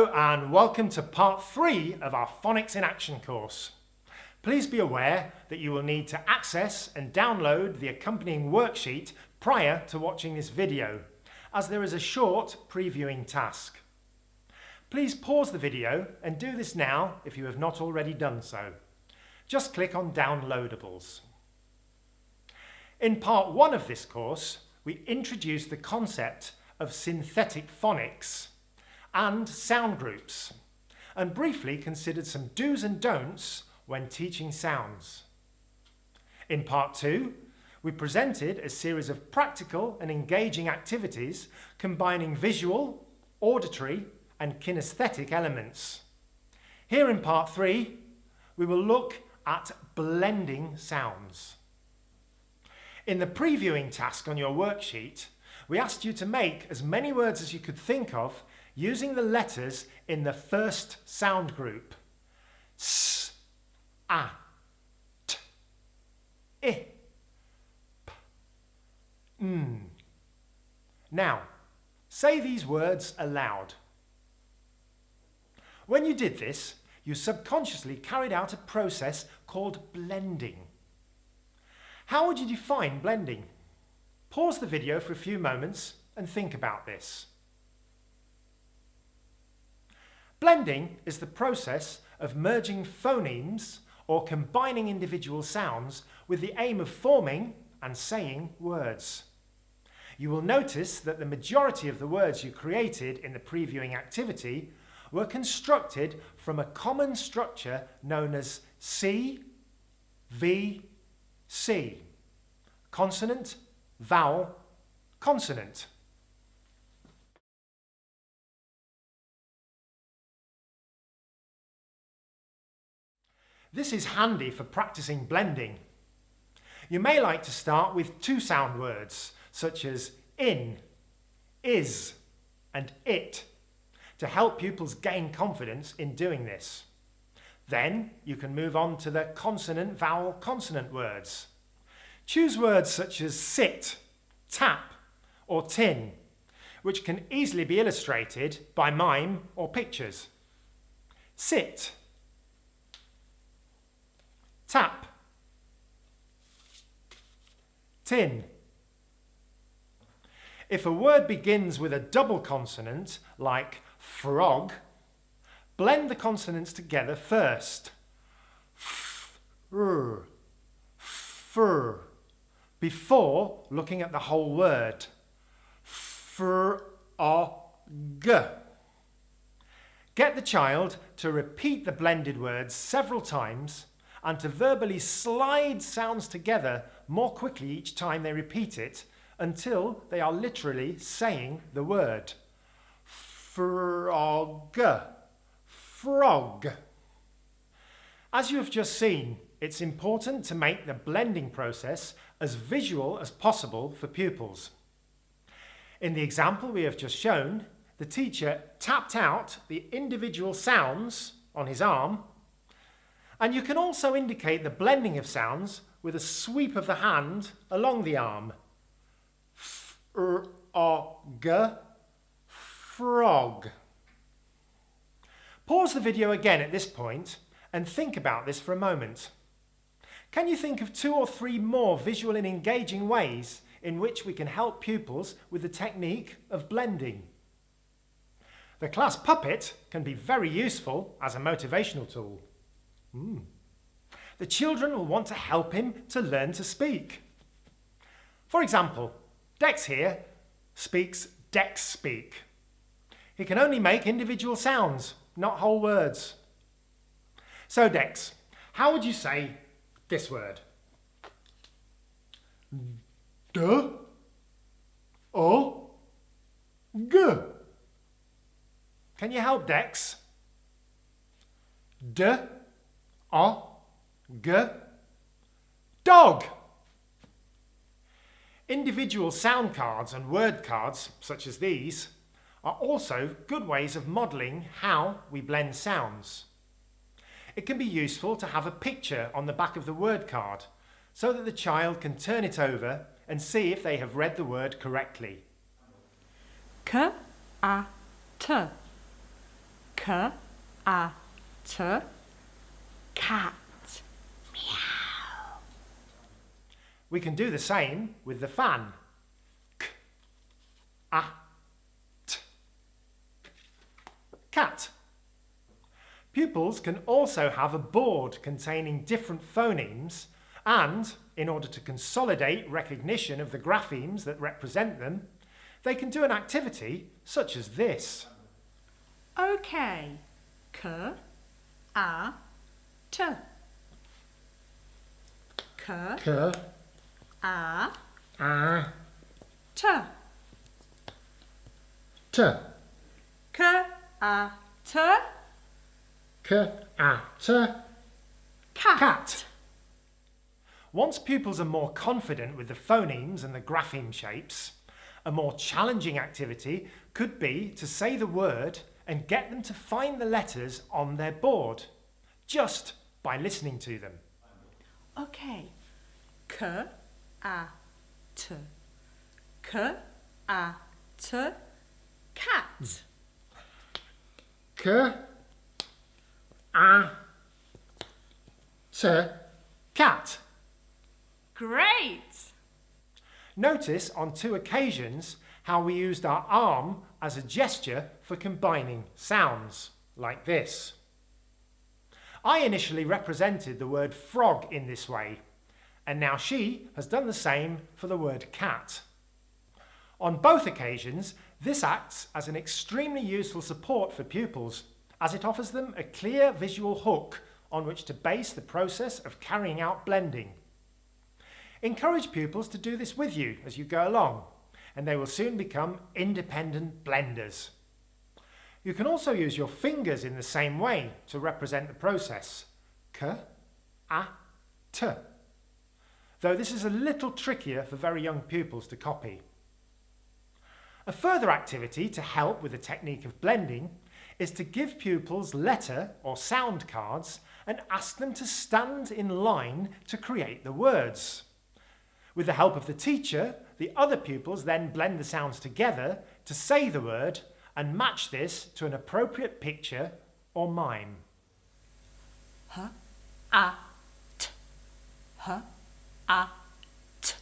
Hello and welcome to part 3 of our Phonics in Action course. Please be aware that you will need to access and download the accompanying worksheet prior to watching this video, as there is a short previewing task. Please pause the video and do this now if you have not already done so. Just click on Downloadables. In part 1 of this course, we introduced the concept of synthetic phonics and sound groups, and briefly considered some do's and don'ts when teaching sounds. In part 2, we presented a series of practical and engaging activities combining visual, auditory and kinesthetic elements. Here in part 3, we will look at blending sounds. In the previewing task on your worksheet, we asked you to make as many words as you could think of using the letters in the first sound group. S, A, T, I, P, N. Now, say these words aloud. When you did this, you subconsciously carried out a process called blending. How would you define blending? Pause the video for a few moments and think about this. Blending is the process of merging phonemes or combining individual sounds with the aim of forming and saying words. You will notice that the majority of the words you created in the previewing activity were constructed from a common structure known as C, V, C. Consonant, vowel, consonant. This is handy for practicing blending. You may like to start with two sound words such as in, is and it to help pupils gain confidence in doing this. Then you can move on to the consonant, vowel, consonant words. Choose words such as sit, tap or tin, which can easily be illustrated by mime or pictures. Sit, tap, tin. If a word begins with a double consonant, like frog, blend the consonants together first. Fr, fur, before looking at the whole word. Frog. Get the child to repeat the blended words several times and to verbally slide sounds together more quickly each time they repeat it until they are literally saying the word. Frog, frog. As you have just seen, it's important to make the blending process as visual as possible for pupils. In the example we have just shown, the teacher tapped out the individual sounds on his arm, and you can also indicate the blending of sounds with a sweep of the hand along the arm. Frog, frog. Pause the video again at this point and think about this for a moment. Can you think of 2 or 3 more visual and engaging ways in which we can help pupils with the technique of blending? The class puppet can be very useful as a motivational tool. The children will want to help him to learn to speak. For example, Dex here speaks Dex speak. He can only make individual sounds, not whole words. So Dex, how would you say this word? D, O, G. Can you help Dex? D, O, G. Dog. Individual sound cards and word cards, such as these, are also good ways of modelling how we blend sounds. It can be useful to have a picture on the back of the word card so that the child can turn it over and see if they have read the word correctly. K, A, T. K, A, T, cat. Meow. We can do the same with the fan. K, A, T. Cat. Pupils can also have a board containing different phonemes and, in order to consolidate recognition of the graphemes that represent them, they can do an activity such as this. Okay. K, A, T. K, K, A, A, T. T. K, A, T. K, A, T. Cat. Once pupils are more confident with the phonemes and the grapheme shapes, a more challenging activity could be to say the word and get them to find the letters on their board, just by listening to them. Okay. K, A, T. K, A, T. Cat. K, A, T. Cat. Great. Notice on 2 occasions how we used our arm as a gesture for combining sounds, like this. I initially represented the word frog in this way, and now she has done the same for the word cat. On both occasions, this acts as an extremely useful support for pupils, as it offers them a clear visual hook on which to base the process of carrying out blending. Encourage pupils to do this with you as you go along, and they will soon become independent blenders. You can also use your fingers in the same way to represent the process. K, A, T. Though this is a little trickier for very young pupils to copy. A further activity to help with the technique of blending is to give pupils letter or sound cards and ask them to stand in line to create the words. With the help of the teacher, the other pupils then blend the sounds together to say the word and match this to an appropriate picture or mime. H, A, T. H, A, T.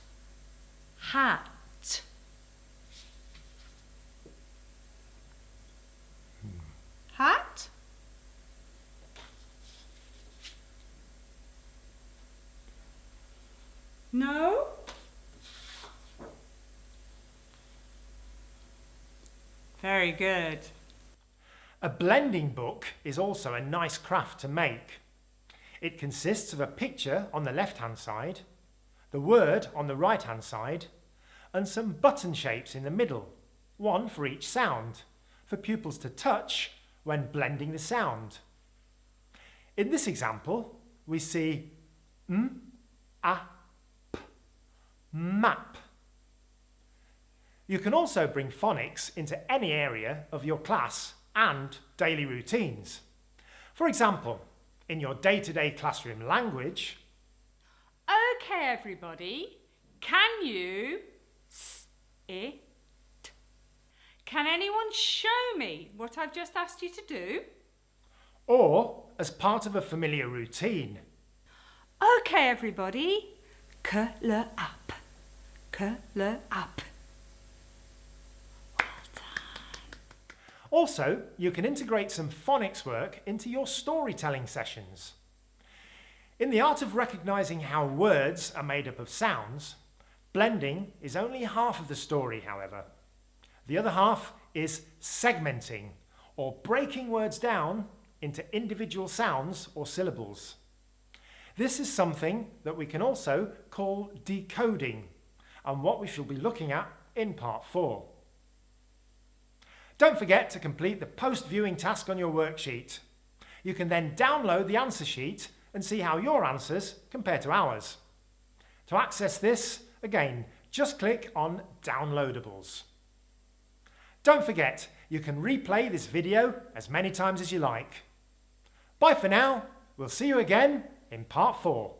Hat. Hat? No? Very good. A blending book is also a nice craft to make. It consists of a picture on the left-hand side, the word on the right-hand side, and some button shapes in the middle, one for each sound, for pupils to touch when blending the sound. In this example, we see m, a, p, map. You can also bring phonics into any area of your class and daily routines. For example, in your day-to-day classroom language. Okay, everybody, can you it? Can anyone show me what I've just asked you to do? Or as part of a familiar routine. Okay, everybody, color up, color up. Also, you can integrate some phonics work into your storytelling sessions. In the art of recognising how words are made up of sounds, blending is only half of the story, however. The other half is segmenting, or breaking words down into individual sounds or syllables. This is something that we can also call decoding, and what we shall be looking at in part 4. Don't forget to complete the post-viewing task on your worksheet. You can then download the answer sheet and see how your answers compare to ours. To access this, again, just click on Downloadables. Don't forget, you can replay this video as many times as you like. Bye for now. We'll see you again in part 4.